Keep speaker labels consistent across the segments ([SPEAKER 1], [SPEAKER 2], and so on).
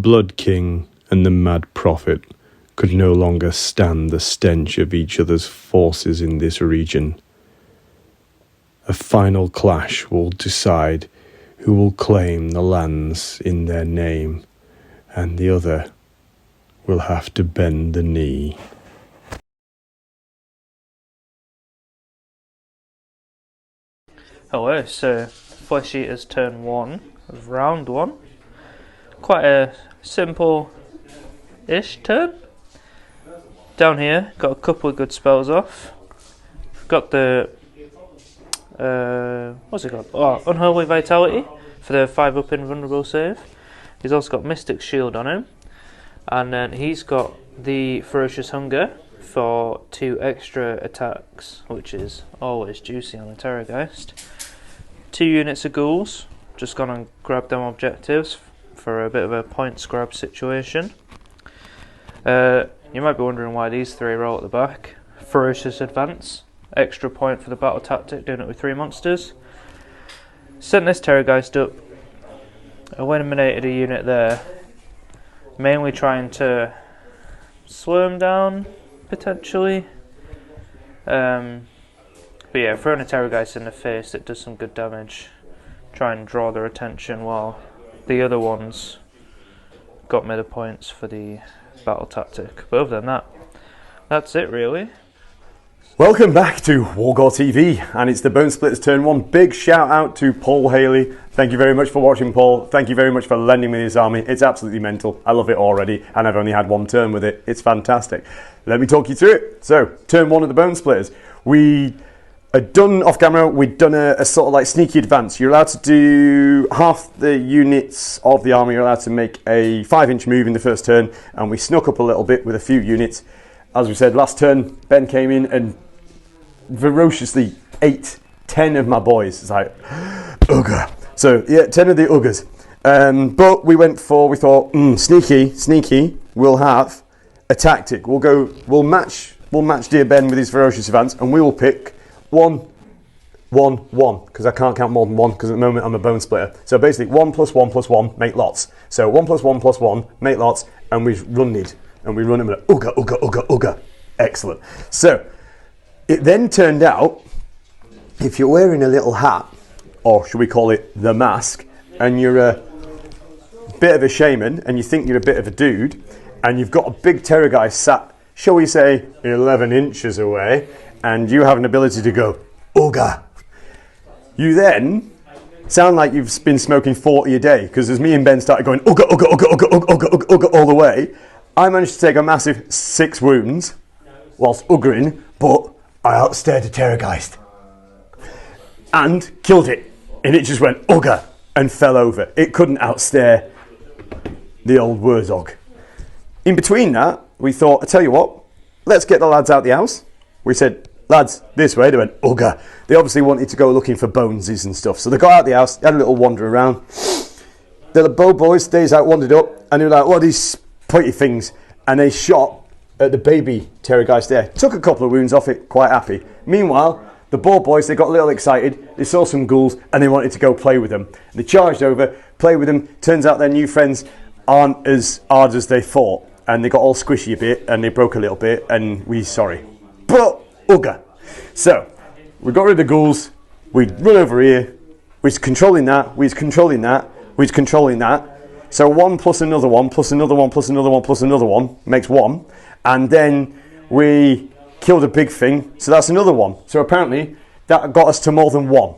[SPEAKER 1] Blood King and the Mad Prophet could no longer stand the stench of each other's forces in this region. A final clash will decide who will claim the lands in their name, and the other will have to bend the knee.
[SPEAKER 2] Hello, so Flesheaster's turn 1 of round 1. Quite a simple-ish turn. Down here, got a couple of good spells off. Got the what's it called? Oh, Unholy Vitality for the 5-up invulnerable save. He's also got Mystic Shield on him, and then he's got the Ferocious Hunger for 2 extra attacks, which is always juicy on a Terrorgeist. 2 units of ghouls, just gonna grab them objectives for a bit of a points grab situation. You might be wondering why these 3 roll at the back. Ferocious Advance, extra point for the battle tactic, doing it with 3 monsters. Sent this Terrorgeist up, eliminated a unit there, mainly trying to slow him down, potentially. But yeah, throwing a Terrorgeist in the face, it does some good damage. Try and draw their attention while the other ones got me the points for the battle tactic. But other than that, that's it really.
[SPEAKER 3] Welcome back to WGTV, and it's the Bone Splitters turn 1. Big shout out to Paul Haley. Thank you very much for watching, Paul. Thank you very much for lending me this army. It's absolutely mental. I love it already, and I've only had 1 turn with it. It's fantastic. Let me talk you through it. So, turn 1 of the Bone Splitters. We had done off camera, we'd done a sort of like sneaky advance. You're allowed to do half the units of the army, you're allowed to make a 5-inch move in the first turn, and we snuck up a little bit with a few units. As we said, last turn, Ben came in and ferociously ate 10 of my boys. It's like, Ugga. So, yeah, 10 of the Uggers. But we thought, sneaky, we'll have a tactic. We'll match dear Ben with his ferocious advance, and we will pick 1, 1, 1, because I can't count more than 1, because at the moment I'm a bone splitter. So basically 1 plus 1 plus 1 make lots. So 1 plus 1 plus 1 make lots, and we run it. And we run them with Ugga, Ugga, Ugga, Ugga. Excellent. So it then turned out, if you're wearing a little hat, or should we call it the mask, and you're a bit of a shaman, and you think you're a bit of a dude, and you've got a big Terrorgeist sat, shall we say, 11 inches away, and you have an ability to go, Ugga. You then sound like you've been smoking 40 a day, because as me and Ben started going, Ugga, Ugga, Ugga, Ugga, Ugga, Ugga, Ugga, Ugga, all the way, I managed to take a massive 6 wounds, whilst Uggering, but I outstared a Terrorgeist. And killed it. And it just went, Ugga, and fell over. It couldn't outstare the old Wurzog. In between that, we thought, I tell you what, let's get the lads out the house. We said, lads, this way. They went, Ugga. They obviously wanted to go looking for bonesies and stuff. So they got out the house, had a little wander around. The bow boys, days out, wandered up, and they were like, what are these pointy things? And they shot at the baby Terrorgeist there. Took a couple of wounds off it, quite happy. Meanwhile, the boar boys, they got a little excited. They saw some ghouls, and they wanted to go play with them. They charged over, played with them. Turns out their new friends aren't as hard as they thought. And they got all squishy a bit, and they broke a little bit, and we're sorry. But, Ugga. So, we got rid of the ghouls, we run over here, we're controlling that, we're controlling that, we're controlling that. So 1 plus another 1, plus another 1, plus another 1, plus another 1, makes 1. And then we killed a big thing, so that's another 1. So apparently, that got us to more than 1.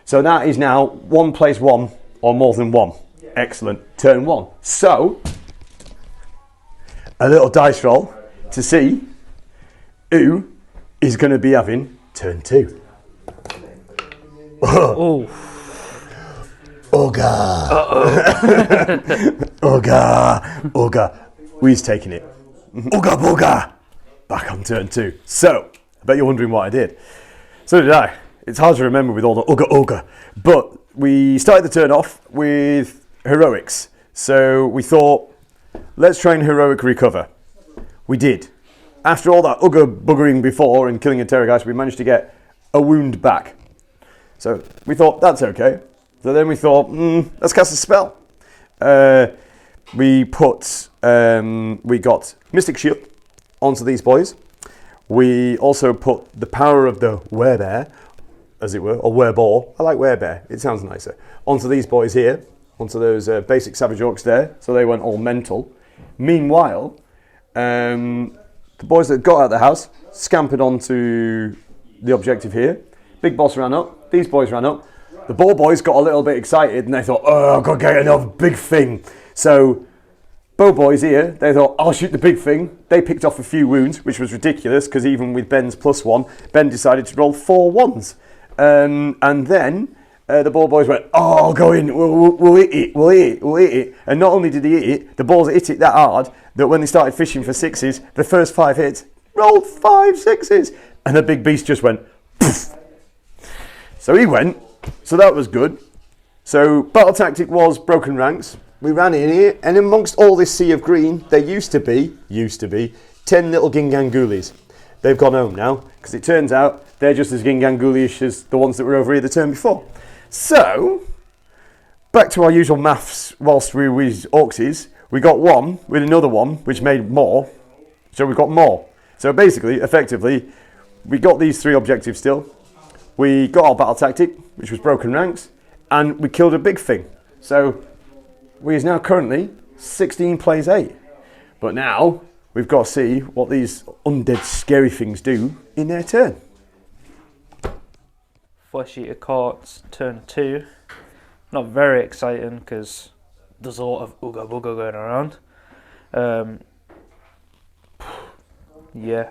[SPEAKER 3] So that is now 1 place 1, or more than 1. Excellent. Turn 1. So, a little dice roll to see who is going to be having turn 2.
[SPEAKER 2] Oh.
[SPEAKER 3] Ugga. Ugga. Ugga. We's taking it. Ugga booga. Back on turn 2. So, I bet you're wondering what I did. So did I. It's hard to remember with all the Ugga Ugga. But we started the turn off with heroics. So we thought, let's try and heroic recover. We did. After all that Ugga buggering before and killing a Terrorgeist, we managed to get a wound back. So we thought, that's okay. So then we thought, let's cast a spell. we put, we got Mystic Shield onto these boys. We also put the power of the Werebear, as it were, or Werebore. I like Werebear, it sounds nicer. Onto these boys here, onto those basic Savage Orcs there, so they went all mental. Meanwhile, the boys that got out of the house scampered onto the objective here. Big boss ran up, these boys ran up. The ball boys got a little bit excited and they thought, oh, I've got to get another big thing. So, bow boys here, they thought, I'll shoot the big thing. They picked off a few wounds, which was ridiculous because even with Ben's +1, Ben decided to roll 4 1s. And then the ball boys went, oh, I'll go in, we'll hit it, we'll hit it. And not only did he hit it, the balls hit it that hard that when they started fishing for 6s, the first 5 hits rolled 5 6s. And the big beast just went, poof. So he went, so that was good. So battle tactic was broken ranks. We ran in here, and amongst all this sea of green, there used to be 10 little Gingangulis. They've gone home now, because it turns out they're just as Gingangulish as the ones that were over here the turn before. So, back to our usual maths whilst we were with Orcses, we got 1 with another 1, which made more, so we got more. So basically, effectively, we got these 3 objectives still. We got our battle tactic, which was broken ranks, and we killed a big thing. So, we is now currently 16 plays 8. But now, we've got to see what these undead scary things do in their turn.
[SPEAKER 2] Flesheaster Courts, turn 2. Not very exciting because there's a lot of ooga booga going around. Yeah.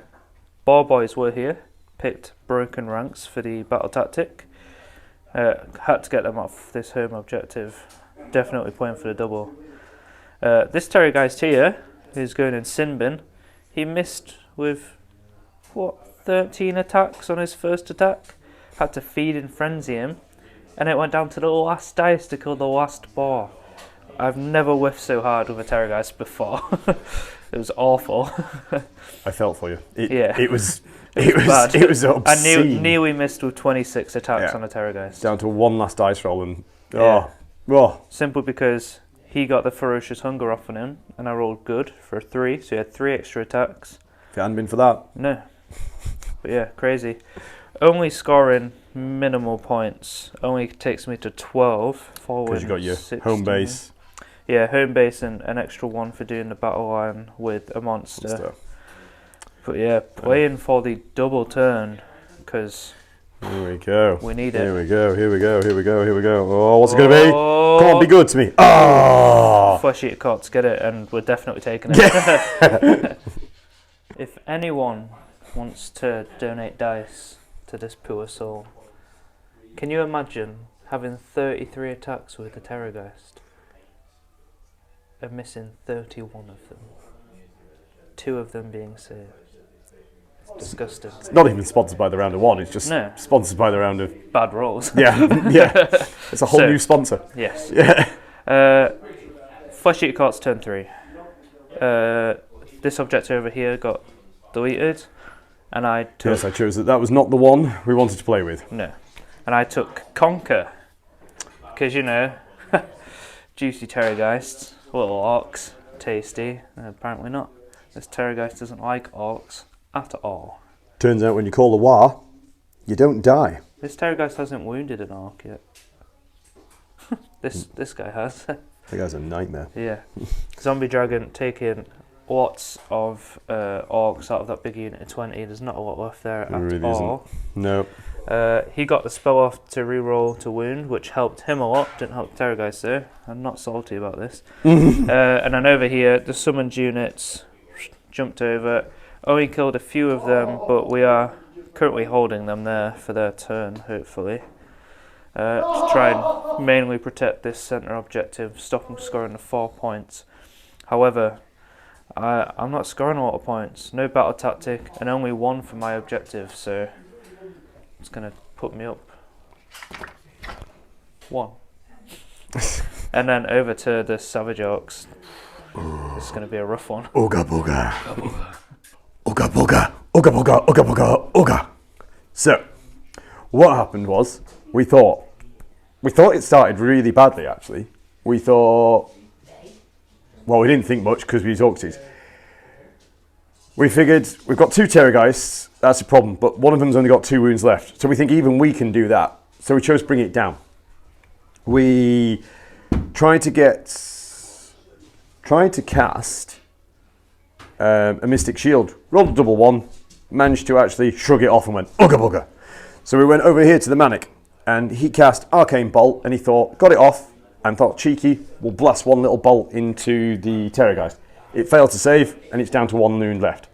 [SPEAKER 2] Bar boys were here, picked broken ranks for the battle tactic. Had to get them off this home objective. Definitely playing for the double. This Terrorgeist here, who's going in sin bin, he missed with, 13 attacks on his first attack. Had to feed and frenzy him, and it went down to the last dice to kill the last bar. I've never whiffed so hard with a Terrorgeist before. It was awful.
[SPEAKER 3] I felt for you.
[SPEAKER 2] It
[SPEAKER 3] was
[SPEAKER 2] bad.
[SPEAKER 3] It was obscene.
[SPEAKER 2] I nearly missed with 26 attacks on a Terrorgeist.
[SPEAKER 3] Down to one last dice roll and
[SPEAKER 2] Simply because he got the Ferocious Hunger off on him, and I rolled good for 3, so he had 3 extra attacks.
[SPEAKER 3] If it hadn't been for that.
[SPEAKER 2] No. But yeah, crazy. Only scoring minimal points. Only takes me to 12.
[SPEAKER 3] Because you got your
[SPEAKER 2] 16.
[SPEAKER 3] home base.
[SPEAKER 2] Yeah, home base and an extra 1 for doing the battle line with a monster. But yeah, playing for the double turn, because
[SPEAKER 3] here we go.
[SPEAKER 2] We need it.
[SPEAKER 3] Here we go. Oh, what's it going to be? Come on, be good to me. Oh!
[SPEAKER 2] Flesheaster Courts, get it, and we're definitely taking it. If anyone wants to donate dice to this poor soul, can you imagine having 33 attacks with the Terrorgeist and missing 31 of them? 2 of them being saved. It's disgusting. It's
[SPEAKER 3] not even sponsored by the round of 1, it's just sponsored by the round of
[SPEAKER 2] bad rolls.
[SPEAKER 3] Yeah. It's a whole new sponsor.
[SPEAKER 2] Yes.
[SPEAKER 3] Yeah.
[SPEAKER 2] Flesheaster Courts turn 3. This object over here got deleted, and I took...
[SPEAKER 3] Yes, I chose that was not the one we wanted to play with.
[SPEAKER 2] No. And I took Conquer, because, juicy Terrorgeists, little orcs, tasty, apparently not. This Terrorgeist doesn't like orcs at all.
[SPEAKER 3] Turns out when you call the war, you don't die.
[SPEAKER 2] This Terrorgeist hasn't wounded an orc yet. This guy has.
[SPEAKER 3] That guy's a nightmare.
[SPEAKER 2] Yeah. Zombie Dragon taking lots of orcs out of that big unit of 20. There's not a lot left there at
[SPEAKER 3] really
[SPEAKER 2] all.
[SPEAKER 3] Isn't. No.
[SPEAKER 2] He got the spell off to reroll to wound, which helped him a lot. Didn't help Terrorgeist though. I'm not salty about this. And then over here, the summoned units jumped over. Only killed a few of them, but we are currently holding them there for their turn, hopefully. To try and mainly protect this centre objective, stop them scoring the 4 points. However, I'm not scoring a lot of points. No battle tactic, and only 1 for my objective, so it's going to put me up 1. And then over to the Savage Orcs. This is going to be a rough one.
[SPEAKER 3] Ooga booga. Ooga booga. Ooga booga. Ooga booga. Ooga. So, what happened was, we thought it started really badly actually. We thought well, we didn't think much because we used Orruks. We figured we've got 2 Terrorgeists, that's a problem, but one of them's only got 2 wounds left. So we think even we can do that. So we chose to bring it down. We tried to cast a Mystic Shield, rolled a double 1, managed to actually shrug it off and went, Ugga bugger. So we went over here to the Manic, and he cast Arcane Bolt, and he thought, got it off, and thought, cheeky, we'll blast one little bolt into the Terrorgeist. It failed to save, and it's down to 1 wound left.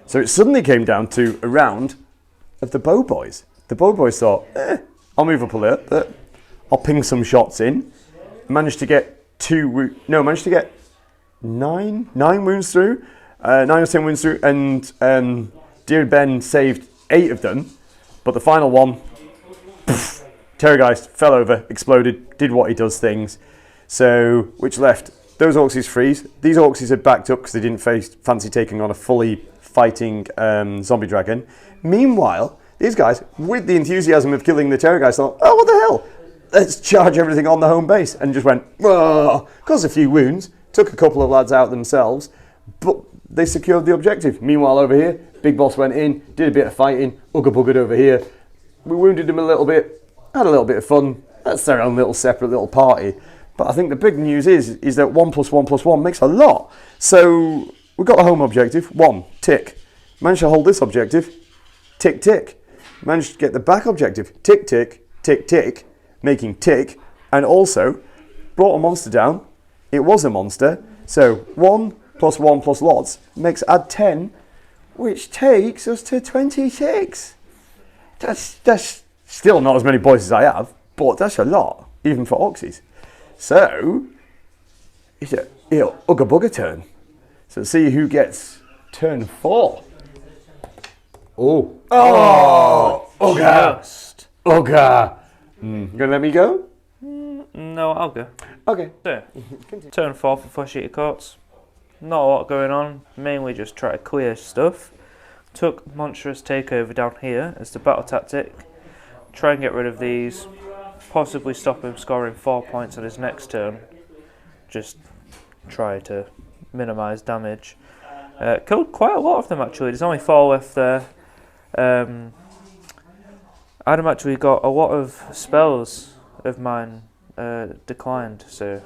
[SPEAKER 3] So it suddenly came down to a round of the Bow Boys. The Bow Boys thought, I'll move up a little bit, I'll ping some shots in. Managed to get 9 wounds through, 9 or 10 wounds through, and Dear Ben saved 8 of them, but the final one, poof, Terrorgeist fell over, exploded, did what he does things. So, which left those Orruks freeze. These Orruks had backed up because they didn't fancy taking on a fully fighting zombie dragon. Meanwhile, these guys, with the enthusiasm of killing the Terrorgeist, thought, oh, what the hell? Let's charge everything on the home base. And just went, caused a few wounds, took a couple of lads out themselves, but they secured the objective. Meanwhile, over here, Big Boss went in, did a bit of fighting, ugga-buggered over here. We wounded him a little bit, had a little bit of fun. That's their own little separate little party. But I think the big news is that 1 + 1 + 1 makes a lot. So we've got the home objective, 1, tick. Managed to hold this objective, tick, tick. Managed to get the back objective, tick, tick, tick, tick, making tick. And also brought a monster down. It was a monster. So 1 + 1 + lots makes add 10, which takes us to 26. That's still not as many boys as I have, but that's a lot, even for Orruks. So, it's a Ugga Bugger turn. So let's see who gets turn 4. Oh, Ugga! Ugga! You gonna let me go?
[SPEAKER 2] No, I'll go.
[SPEAKER 3] Okay.
[SPEAKER 2] So, turn 4 for Flesheaster Courts. Not a lot going on, mainly just try to clear stuff. Took Monstrous Takeover down here as the battle tactic. Try and get rid of these. Possibly stop him scoring 4 points on his next turn. Just try to minimise damage. Killed quite a lot of them actually. There's only 4 left there. Adam actually got a lot of spells of mine declined, so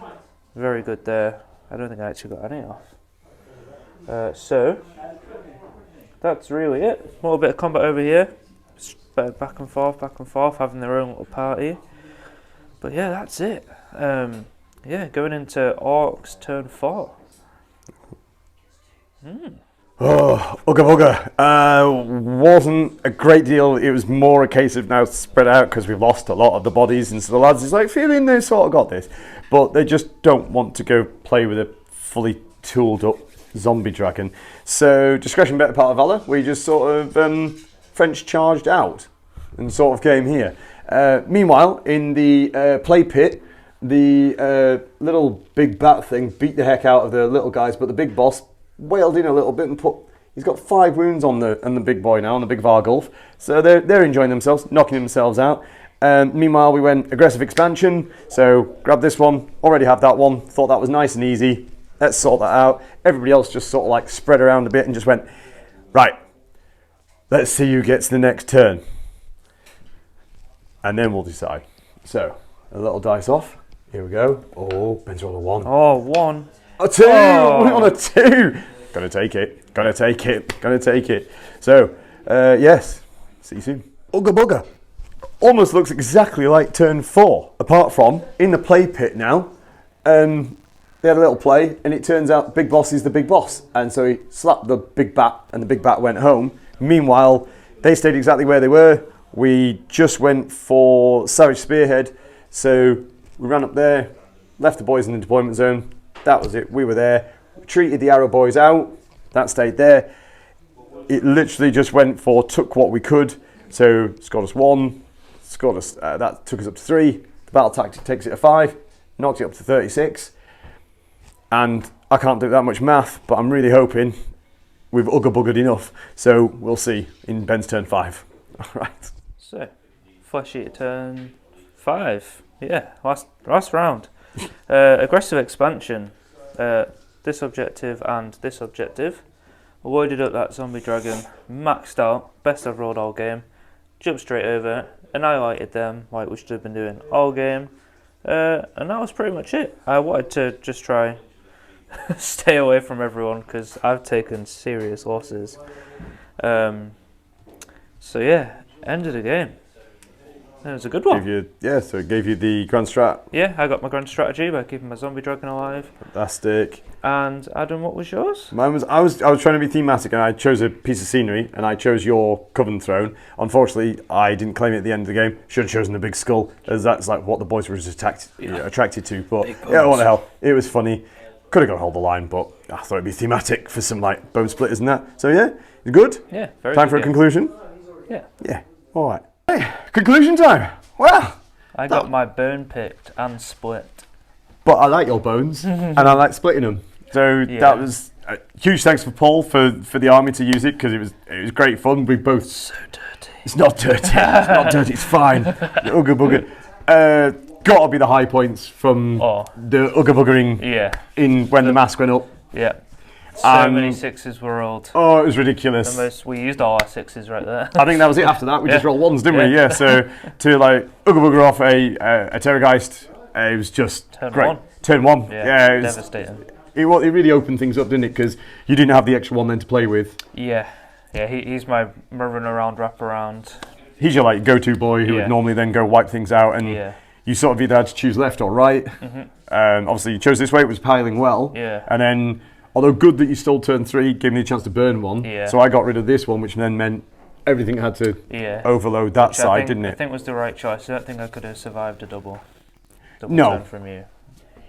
[SPEAKER 2] very good there. I don't think I actually got any off. So that's really it. A little bit of combat over here. Back and forth, having their own little party. But yeah, that's it. Yeah, going into Orruks turn 4.
[SPEAKER 3] Oh, Ugga Bugger. Wasn't a great deal. It was more a case of now spread out because we've lost a lot of the bodies. And so the lads is like feeling they sort of got this. But they just don't want to go play with a fully tooled up zombie dragon. So discretion better part of valor. We just sort of French charged out and sort of came here. Meanwhile, in the play pit, the little big bat thing beat the heck out of the little guys, but the big boss wailed in a little bit and he's got 5 wounds on the big boy now, on the big Vargulf. So they're enjoying themselves, knocking themselves out. Meanwhile, we went aggressive expansion. So grab this one, already have that one, thought that was nice and easy. Let's sort that out. Everybody else just sort of like spread around a bit and just went, right, let's see who gets the next turn. And then we'll decide. So, a little dice off. Here we go. Oh, Ben's rolled a 1.
[SPEAKER 2] Oh, 1.
[SPEAKER 3] A 2! Oh. We're on a 2! Gonna take it. So, yes. See you soon. Ugga Bugger. Almost looks exactly like turn 4. Apart from, in the play pit now, they had a little play, and it turns out Big Boss is the big boss. And so he slapped the big bat, and the big bat went home. Meanwhile, they stayed exactly where they were. We just went for Savage Spearhead. So we ran up there, left the boys in the deployment zone. That was it. We were there. We treated the arrow boys out. That stayed there. It literally just went for took what we could. So scored us 1. Scored us. That took us up to 3. The battle tactic takes it to 5. Knocked it up to 36. And I can't do that much math, but I'm really hoping we've Ugga Buggered enough. So we'll see in Ben's turn 5. All right.
[SPEAKER 2] So, Flesheaster turn 5. Yeah, last round. Aggressive expansion. this objective and this objective. Avoided up that zombie dragon, maxed out, best I've rolled all game. Jumped straight over, annihilated them like we should have been doing all game. And that was pretty much it. I wanted to just try stay away from everyone because I've taken serious losses. So yeah, end of the game. It was a good one.
[SPEAKER 3] So it gave you the grand strat.
[SPEAKER 2] Yeah, I got my grand strategy by keeping my zombie dragon alive.
[SPEAKER 3] Fantastic.
[SPEAKER 2] And Adam, what was yours?
[SPEAKER 3] Mine was I was trying to be thematic, and I chose a piece of scenery, and I chose your Coven Throne. Unfortunately, I didn't claim it at the end of the game. Should have chosen the big skull, as that's like what the boys were attracted to. But yeah, what the hell? It was funny. Could have got hold of the line, but I thought it'd be thematic for some like bone splitters and that. So yeah, good.
[SPEAKER 2] Yeah, very
[SPEAKER 3] Time
[SPEAKER 2] good
[SPEAKER 3] for a
[SPEAKER 2] game.
[SPEAKER 3] conclusion.
[SPEAKER 2] Yeah.
[SPEAKER 3] Yeah. All right. Hey, conclusion time. Well,
[SPEAKER 2] I got my bone picked and split.
[SPEAKER 3] but I like your bones, and I like splitting them. So that was huge thanks for Paul for the army to use it, because it was great fun. We both
[SPEAKER 2] So dirty.
[SPEAKER 3] It's not dirty. It's not dirty. It's fine. The Ugga Bugger. Gotta be the high points from the Ugga Buggering.
[SPEAKER 2] Yeah.
[SPEAKER 3] In when the mask went up.
[SPEAKER 2] Yeah. So many sixes were rolled.
[SPEAKER 3] Oh, it was ridiculous.
[SPEAKER 2] We used all our sixes right there.
[SPEAKER 3] I think that was it. After that, we just rolled ones, didn't we? Yeah. So to like Ugga Bugger off a Terrorgeist, it was just great. Turn one. Yeah. It was
[SPEAKER 2] devastating.
[SPEAKER 3] It really opened things up, didn't it? Because you didn't have the extra one then to play with.
[SPEAKER 2] Yeah. Yeah. He's my run around, wrap around.
[SPEAKER 3] He's your like go-to boy who would normally then go wipe things out, and you sort of either had to choose left or right. Obviously, you chose this way. It was piling well.
[SPEAKER 2] Yeah.
[SPEAKER 3] And then, although good that you stole turn 3, gave me a chance to burn one. Yeah. So I got rid of this one, which then meant everything had to overload that side, didn't it?
[SPEAKER 2] I think was the right choice. I don't think I could have survived a double
[SPEAKER 3] no.
[SPEAKER 2] turn from you.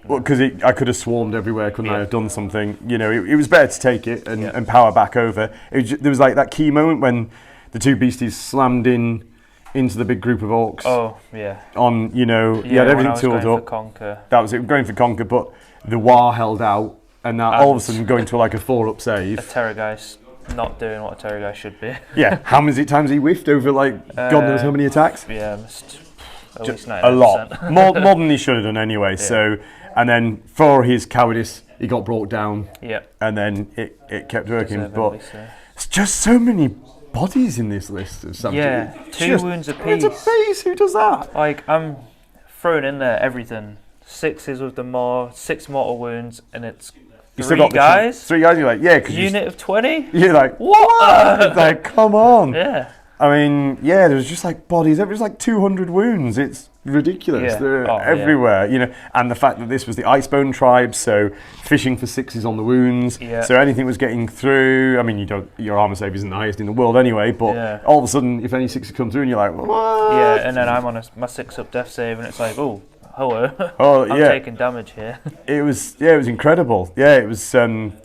[SPEAKER 3] Well, because I could have swarmed everywhere, couldn't I have done something? You know, it was better to take it and power back over. There was like that key moment when the two beasties slammed into the big group of orcs.
[SPEAKER 2] Oh, yeah.
[SPEAKER 3] You had everything tooled up.
[SPEAKER 2] For conquer.
[SPEAKER 3] That was it, going for conquer, but the war held out, and now all of a sudden going to like a 4-up save.
[SPEAKER 2] A Terrorgeist not doing what a Terrorgeist should be.
[SPEAKER 3] Yeah, how many times he whiffed over like God knows how many attacks?
[SPEAKER 2] Yeah, at least 90%.
[SPEAKER 3] A lot. more than he should have done anyway. Yeah. So, and then for his cowardice, he got brought down.
[SPEAKER 2] Yeah.
[SPEAKER 3] And then it kept working. But it's just so many bodies in this list of something.
[SPEAKER 2] Yeah, 2 wounds apiece.
[SPEAKER 3] Who does that?
[SPEAKER 2] Like, I'm throwing in there everything. 6s with the 6 mortal wounds, and it's 3 guys.
[SPEAKER 3] 3 guys, you're like, yeah.
[SPEAKER 2] Unit of 20?
[SPEAKER 3] You're like, what? It's like, come on.
[SPEAKER 2] Yeah.
[SPEAKER 3] I mean, yeah, there's just like bodies. There's like 200 wounds. It's ridiculous.
[SPEAKER 2] Yeah.
[SPEAKER 3] They're everywhere, you know. And the fact that this was the Icebone tribe, so fishing for 6s on the wounds. Yeah. So anything was getting through. I mean, your armor save isn't the highest in the world anyway, but all of a sudden, if any 6s come through, and you're like, what?
[SPEAKER 2] Yeah, and then I'm on my 6-up death save, and it's like, oh, hello. I'm taking damage here.
[SPEAKER 3] It was incredible. Yeah, it was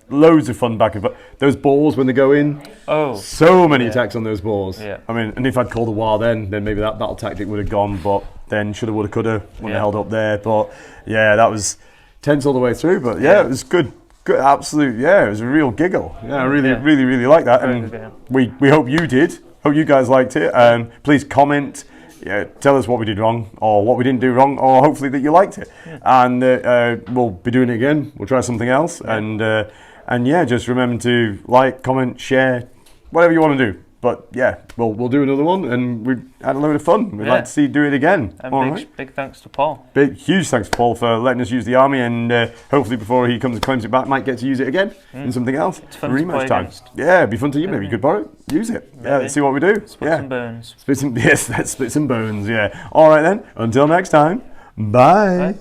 [SPEAKER 3] loads of fun back and forth. Those balls when they go in.
[SPEAKER 2] Oh.
[SPEAKER 3] So many attacks on those balls.
[SPEAKER 2] Yeah.
[SPEAKER 3] I mean, and if I'd called a war then maybe that battle tactic would have gone, but then shoulda, woulda, coulda, wouldn't have held up there. But yeah, that was tense all the way through. But yeah, it was good. Good, absolute. Yeah, it was a real giggle. Yeah, I really like that. And we hope you did. Hope you guys liked it. Please comment. Yeah, tell us what we did wrong, or what we didn't do wrong, or hopefully that you liked it. And we'll be doing it again. We'll try something else. And yeah, just remember to like, comment, share, whatever you want to do. But yeah, we'll do another one, and we had a load of fun. We'd like to see you do it again.
[SPEAKER 2] And big thanks to Paul.
[SPEAKER 3] Huge thanks to Paul for letting us use the army, and hopefully before he comes and claims it back, might get to use it again in something else.
[SPEAKER 2] It's fun to play against.
[SPEAKER 3] Yeah, it'd be fun to you. Maybe you could borrow it, use it. Maybe. Yeah, let's see what we do.
[SPEAKER 2] Split some bones.
[SPEAKER 3] Let's split some bones. Yeah. All right then. Until next time. Bye.